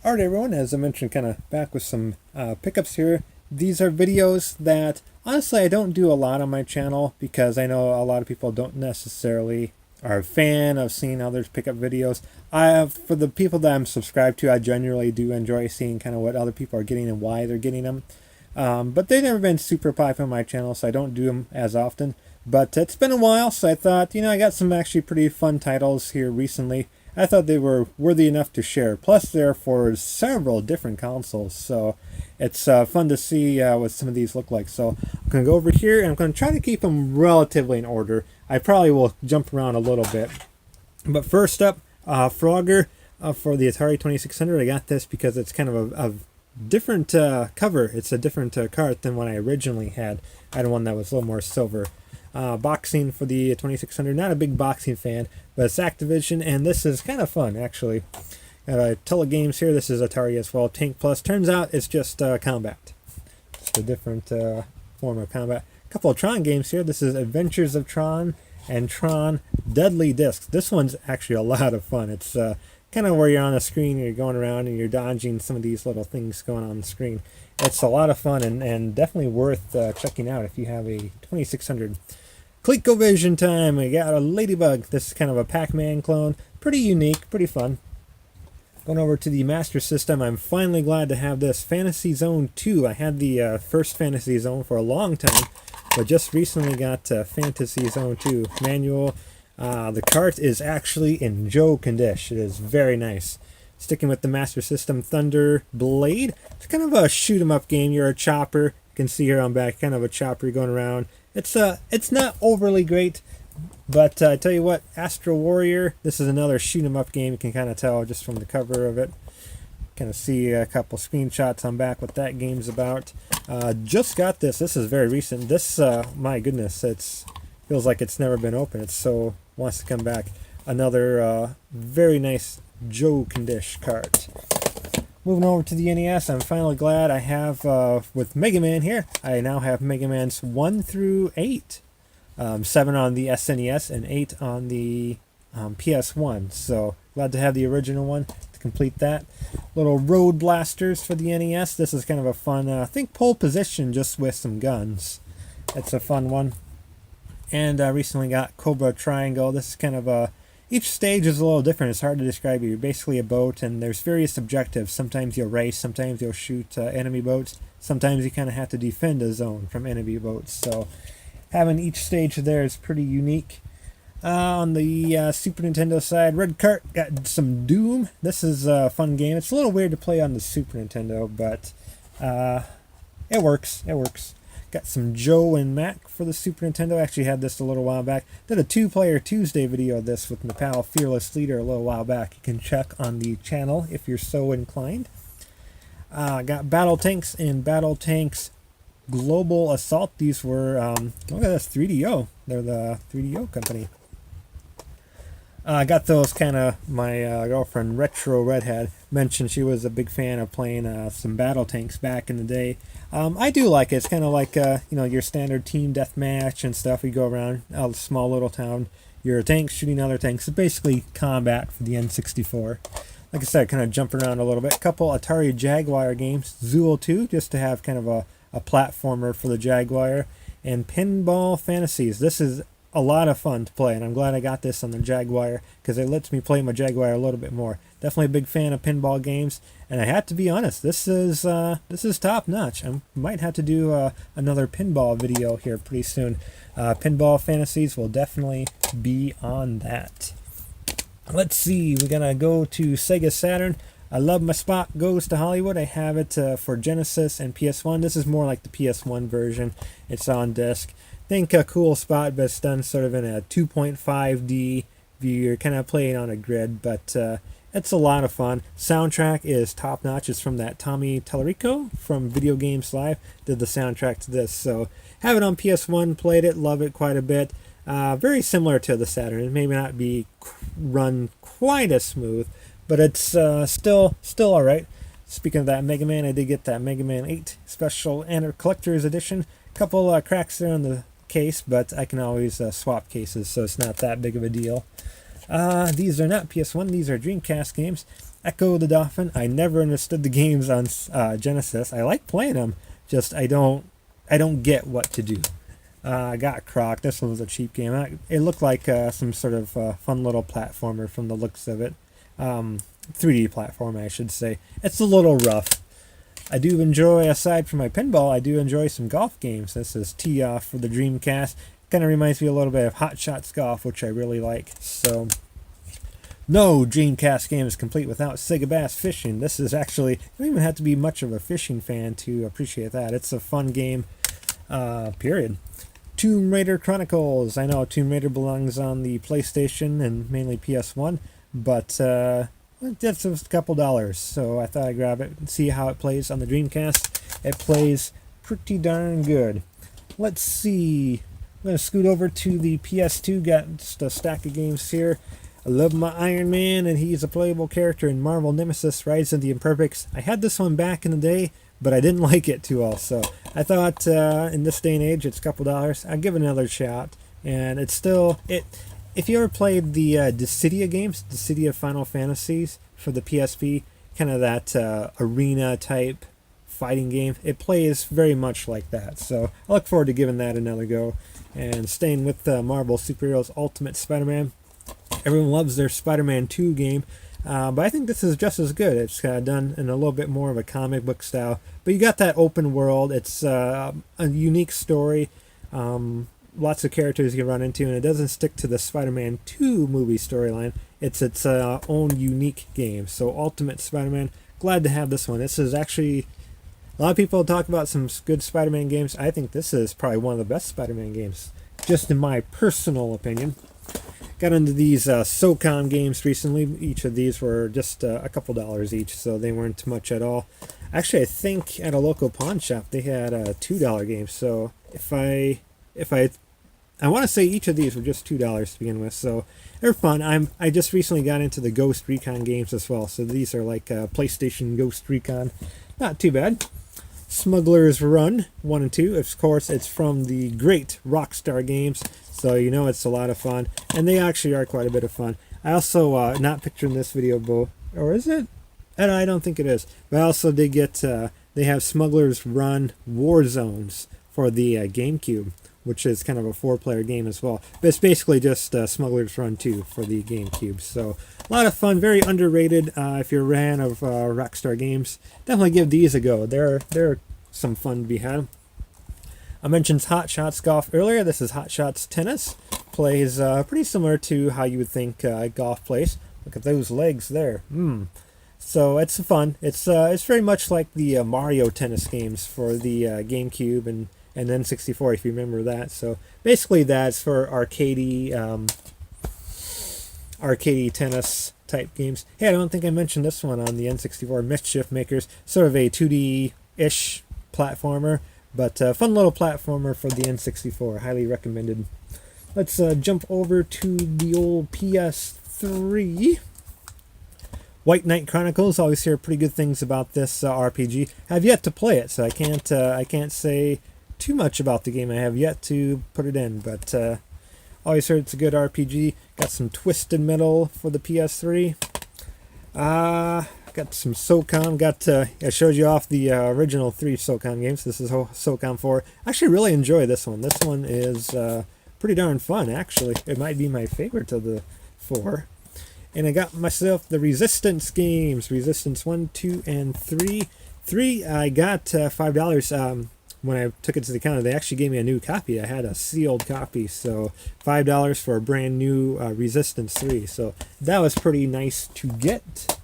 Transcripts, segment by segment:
Alright everyone, as I mentioned, kind of back with some pickups here. These are videos that, honestly, I don't do a lot on my channel because I know a lot of people don't necessarily are a fan of seeing others pick up videos. For the people that I'm subscribed to, I generally do enjoy seeing kind of what other people are getting and why they're getting them. But they've never been super popular on my channel, so I don't do them as often. But it's been a while, so I thought, I got some actually pretty fun titles here recently. I thought they were worthy enough to share. Plus, they're for several different consoles, so it's fun to see what some of these look like. So I'm going to go over here, and I'm going to try to keep them relatively in order. I probably will jump around a little bit. But first up, Frogger for the Atari 2600. I got this because it's kind of a different cover. It's a different cart than what I originally had. I had one that was a little more silver. Boxing for the 2600. Not a big boxing fan, but it's Activision, and this is kind of fun, actually. Got Telegames here. This is Atari as well. Tank Plus. Turns out it's just combat. Just a different form of combat. A couple of Tron games here. This is Adventures of Tron and Tron Deadly Discs. This one's actually a lot of fun. It's kind of where you're on a screen, you're going around and you're dodging some of these little things going on the screen. It's a lot of fun and definitely worth checking out if you have a 2600. ColecoVision time. We got a Ladybug. This is kind of a Pac-Man clone. Pretty unique, pretty fun. Going over to the Master System, I'm finally glad to have this Fantasy Zone 2. I had the first Fantasy Zone for a long time, but just recently got Fantasy Zone 2 manual. The cart is actually in Joe condition. It is very nice. Sticking with the Master System, Thunder Blade. It's kind of a shoot 'em up game. You're a chopper. You can see here on back, kind of a chopper going around. It's not overly great, but I tell you what, Astro Warrior. This is another shoot 'em up game. You can kind of tell just from the cover of it. Kind of see a couple screenshots on back what that game's about. Just got this. This is very recent. This, my goodness, it's feels like it's never been open. It so wants to come back. Another very nice Joe Condish cart. Moving over to the NES, I'm finally glad I have, with Mega Man here, I now have Mega Man's 1 through 8. 7 on the SNES and 8 on the PS1. So glad to have the original one to complete that. Little Road Blasters for the NES. This is kind of a fun, I think, pole position just with some guns. It's a fun one. And I recently got Cobra Triangle. This is kind of a... Each stage is a little different. It's hard to describe. You're basically a boat, and there's various objectives. Sometimes you'll race, sometimes you'll shoot enemy boats. Sometimes you kind of have to defend a zone from enemy boats. So having each stage there is pretty unique. On the Super Nintendo side, Red Cart got some Doom. This is a fun game. It's a little weird to play on the Super Nintendo, but it works. It works. Got some Joe and Mac for the Super Nintendo. Actually had this a little while back. Did a 2-player Tuesday video of this with my pal Fearless Leader a little while back. You can check on the channel if you're so inclined. Got Battle Tanks and Battle Tanks Global Assault. These were, look at this, 3DO. They're the 3DO company. I got those kind of, my girlfriend Retro Redhead mentioned she was a big fan of playing some battle tanks back in the day. I do like it. It's kind of like your standard team deathmatch and stuff. You go around a small little town. You're a tank shooting other tanks. It's basically combat for the N64. Like I said, kind of jumping around a little bit. Couple Atari Jaguar games. Zool 2, just to have kind of a platformer for the Jaguar. And Pinball Fantasies. This is a lot of fun to play, and I'm glad I got this on the Jaguar because it lets me play my Jaguar a little bit more. Definitely a big fan of pinball games, and I have to be honest, this is top notch. I might have to do another pinball video here pretty soon. Pinball Fantasies will definitely be on that. Let's see, we're gonna go to Sega Saturn. I love my spot goes to Hollywood. I have it for Genesis and PS1. This is more like the PS1 version. It's on disc. Think a cool spot, but it's done sort of in a 2.5D view. You're kind of playing on a grid, but it's a lot of fun. Soundtrack is top notch. It's from that Tommy Tallarico from Video Games Live. Did the soundtrack to this. So have it on PS1, played it, love it quite a bit. Very similar to the Saturn. It may not be run quite as smooth, but it's still alright. Speaking of that Mega Man, I did get that Mega Man 8 Special and Collector's Edition. Couple cracks there on the case, but I can always swap cases, so it's not that big of a deal. These are not PS1, these are Dreamcast games. Echo the Dolphin. I never understood the games on Genesis. I like playing them, just I don't get what to do. I got Croc. This one was a cheap game. It looked like some sort of fun little platformer from the looks of it. 3D platform, I should say. It's a little rough. I do enjoy, aside from my pinball, I do enjoy some golf games. This is Tee-Off for the Dreamcast. Kind of reminds me a little bit of Hot Shots Golf, which I really like. So, no Dreamcast game is complete without Sega Bass Fishing. This is actually, you don't even have to be much of a fishing fan to appreciate that. It's a fun game, period. Tomb Raider Chronicles. I know Tomb Raider belongs on the PlayStation and mainly PS1, but it's a couple dollars, so I thought I'd grab it and see how it plays on the Dreamcast. It plays pretty darn good. Let's see. I'm going to scoot over to the PS2. Got just a stack of games here. I love my Iron Man, and he's a playable character in Marvel Nemesis Rise of the Imperfects. I had this one back in the day, but I didn't like it too well, so I thought in this day and age, it's a couple dollars. I'll give it another shot, and it's still... If you ever played the Dissidia games, Dissidia Final Fantasies for the PSP, kind of that arena-type fighting game, it plays very much like that, so I look forward to giving that another go. And staying with Marvel Superheroes Ultimate Spider-Man. Everyone loves their Spider-Man 2 game, but I think this is just as good. It's done in a little bit more of a comic book style, but you got that open world. It's a unique story, lots of characters you run into, and it doesn't stick to the Spider-Man 2 movie storyline. It's its own unique game. So Ultimate Spider-Man, glad to have this one. This is actually... A lot of people talk about some good Spider-Man games. I think this is probably one of the best Spider-Man games, just in my personal opinion. Got into these SOCOM games recently. Each of these were just a couple dollars each, so they weren't much at all. Actually, I think at a local pawn shop they had a $2 game. So if I want to say each of these were just $2 to begin with, so they're fun. I just recently got into the Ghost Recon games as well, so these are like PlayStation Ghost Recon. Not too bad. Smuggler's Run 1 and 2. Of course, it's from the great Rockstar Games, so you know it's a lot of fun, and they actually are quite a bit of fun. I also, not picturing this video, or is it? I don't think it is, but I also did get, they have Smuggler's Run War Zones for the GameCube, which is kind of a 4-player game as well. But it's basically just Smuggler's Run 2 for the GameCube. So a lot of fun, very underrated. If you're a fan of Rockstar Games, definitely give these a go. They're some fun to be had. I mentioned Hot Shots Golf earlier. This is Hot Shots Tennis. Plays pretty similar to how you would think golf plays. Look at those legs there. So it's fun. It's very much like the Mario tennis games for the GameCube and N64, if you remember that. So basically that's for arcadey tennis type games. Hey, I don't think I mentioned this one on the N64, Mischief Makers. Sort of a 2D-ish platformer, but fun little platformer for the N64. Highly recommended. Let's jump over to the old PS3. White Knight Chronicles. Always hear pretty good things about this RPG. Have yet to play it, so I can't say too much about the game. I have yet to put it in, but always heard it's a good RPG. Got some Twisted Metal for the PS3. Got some SOCOM. I showed you off the original 3 SOCOM games. This is SOCOM 4. I actually really enjoy this one. This one is pretty darn fun, actually. It might be my favorite of the 4. And I got myself the Resistance games. Resistance 1, 2, and 3. 3, I got $5. When I took it to the counter, they actually gave me a new copy. I had a sealed copy, so $5 for a brand new Resistance 3. So that was pretty nice to get.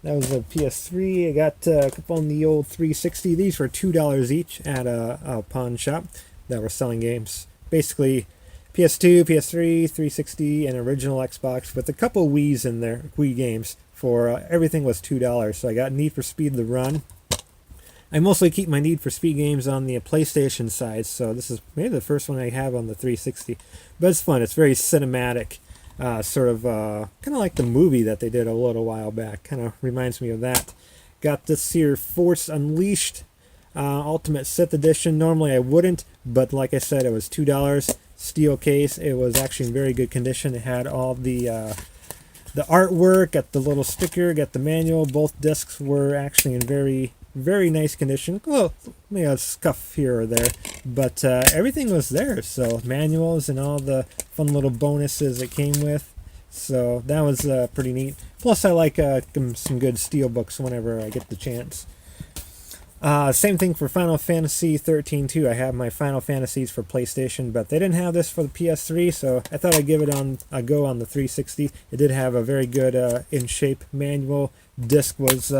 That was a PS3. I got a couple on the old 360. These were $2 each at a pawn shop that were selling games. Basically, PS2, PS3, 360, and original Xbox with a couple Wii's in there, Wii games. For everything was $2. So I got Need for Speed The Run. I mostly keep my Need for Speed games on the PlayStation side, so this is maybe the first one I have on the 360. But it's fun. It's very cinematic, sort of kind of like the movie that they did a little while back. Kind of reminds me of that. Got this here Force Unleashed Ultimate Sith Edition. Normally I wouldn't, but like I said, it was $2. steel case. It was actually in very good condition. It had all the artwork, got the little sticker, got the manual. Both discs were actually in very, very nice condition. Well, maybe a scuff here or there, but everything was there. So manuals and all the fun little bonuses it came with. So that was pretty neat. Plus, I like some good steel books whenever I get the chance. Same thing for Final Fantasy 13 too. I have my Final Fantasies for PlayStation, but they didn't have this for the PS3, so I thought I'd give it a go on the 360. It did have a very good in-shape manual. Disc was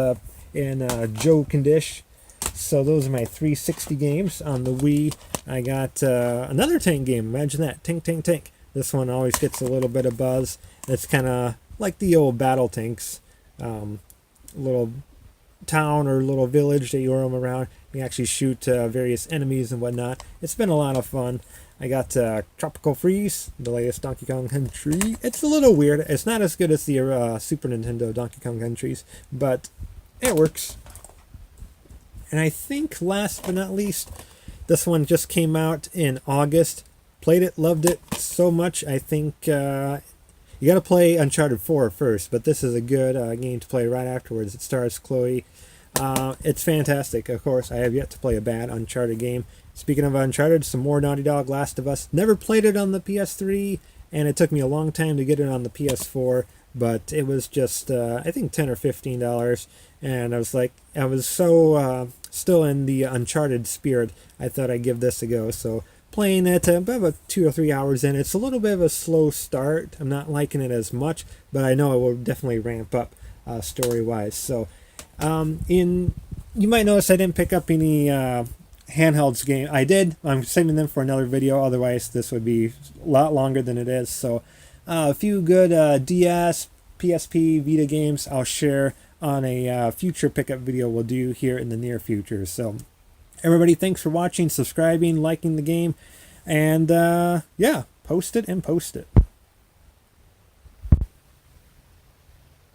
in Joe condition. So those are my 360 games. On the Wii, I got another tank game. Imagine that, Tank Tank Tank. This one always gets a little bit of buzz. It's kind of like the old battle tanks. Little town or little village that you roam around. You actually shoot various enemies and whatnot. It's been a lot of fun. I got Tropical Freeze, the latest Donkey Kong Country. It's a little weird. It's not as good as the Super Nintendo Donkey Kong Countries, but it works. And I think last but not least, this one just came out in August. Played it, loved it so much. I think you got to play Uncharted 4 first, but this is a good game to play right afterwards. It stars Chloe. It's fantastic. Of course, I have yet to play a bad Uncharted game. Speaking of Uncharted, some more Naughty Dog Last of Us. Never played it on the PS3, and it took me a long time to get it on the PS4, but it was just, I think, $10 or $15, and I was like, I was so still in the Uncharted spirit, I thought I'd give this a go, so playing it about 2 or 3 hours in. It's a little bit of a slow start. I'm not liking it as much, but I know it will definitely ramp up story-wise. So, you might notice I didn't pick up any handhelds game. I did. I'm saving them for another video. Otherwise, this would be a lot longer than it is. So, a few good DS, PSP, Vita games I'll share on a future pickup video we'll do here in the near future. So, everybody, thanks for watching, subscribing, liking the game, and yeah, post it and post it.